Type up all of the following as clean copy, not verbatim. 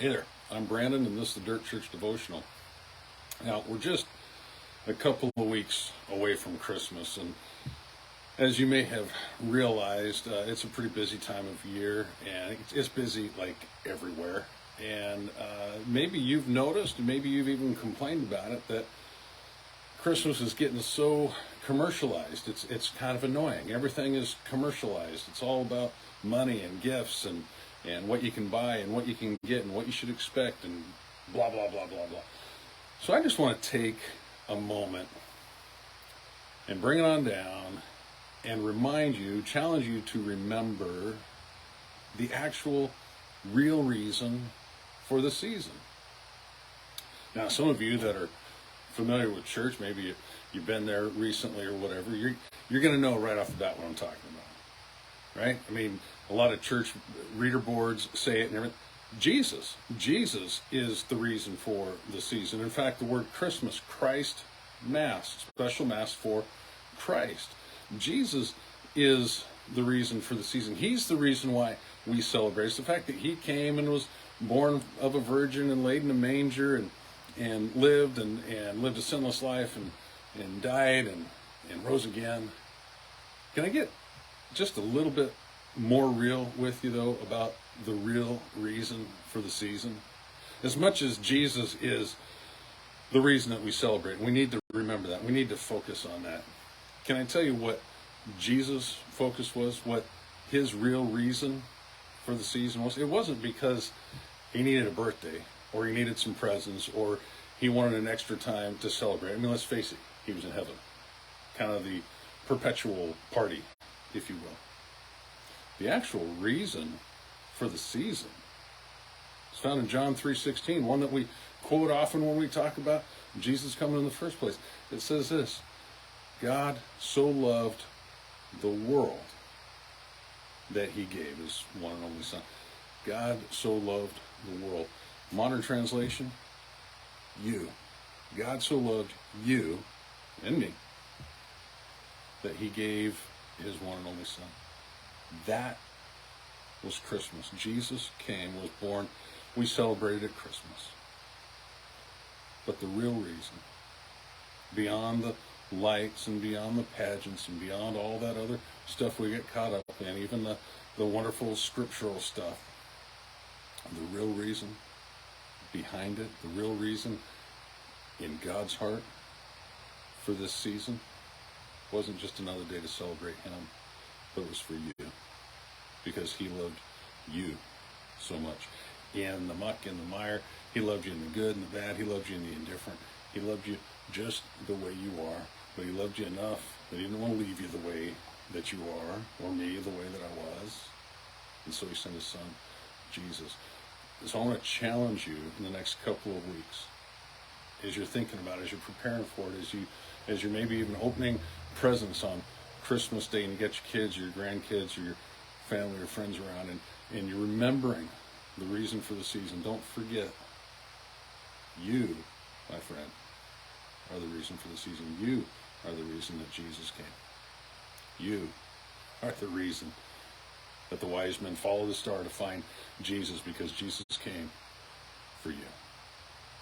Hey there, I'm Brandon, and this is the Dirt Church Devotional. Now, we're just a couple of weeks away from Christmas, and as you may have realized, it's a pretty busy time of year, and it's busy like everywhere. And maybe you've noticed, and maybe you've even complained about it, that Christmas is getting so commercialized. It's kind of annoying. Everything is commercialized. It's all about money and gifts and what you can buy and what you can get and what you should expect and blah, blah, blah, blah, blah. So I just want to take a moment and bring it on down and remind you, challenge you to remember the actual real reason for the season. Now, some of you that are familiar with church, maybe you've been there recently or whatever, you're going to know right off the bat what I'm talking about, right? I mean, a lot of church reader boards say it and everything. Jesus is the reason for the season. In fact, the word Christmas, Christ Mass, special Mass for Christ. Jesus is the reason for the season. He's the reason why we celebrate. It's the fact that he came and was born of a virgin and laid in a manger and lived a sinless life and died and rose again. Can I get just a little bit more real with you, though, about the real reason for the season? As much as Jesus is the reason that we celebrate, we need to remember that. We need to focus on that. Can I tell you what Jesus' focus was, what his real reason for the season was? It wasn't because he needed a birthday or he needed some presents or he wanted an extra time to celebrate. I mean, let's face it, he was in heaven. Kind of the perpetual party, if you will. The actual reason for the season is found in John 3:16, one that we quote often when we talk about Jesus coming in the first place. It says this: God so loved the world that he gave his one and only Son. God so loved the world. Modern translation, you. God so loved you and me that he gave his one and only Son. That was Christmas. Jesus came, was born. We celebrated at Christmas. But the real reason, beyond the lights and beyond the pageants and beyond all that other stuff we get caught up in, even the wonderful scriptural stuff, the real reason behind it, the real reason in God's heart for this season wasn't just another day to celebrate him, but it was for you, because he loved you so much. In the muck, in the mire, he loved you in the good and the bad. He loved you in the indifferent. He loved you just the way you are, but he loved you enough that he didn't want to leave you the way that you are, or me the way that I was. And so he sent his Son, Jesus. So I want to challenge you in the next couple of weeks, as you're thinking about it, as you're preparing for it, as you're maybe even opening presents on Christmas Day, and you get your kids or your grandkids or your family or friends around, and you're remembering the reason for the season. Don't forget, you, my friend, are the reason for the season. You are the reason that Jesus came. You are the reason that the wise men followed the star to find Jesus, because Jesus came for you.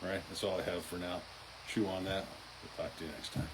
All right? That's all I have for now. Chew on that. We'll talk to you next time.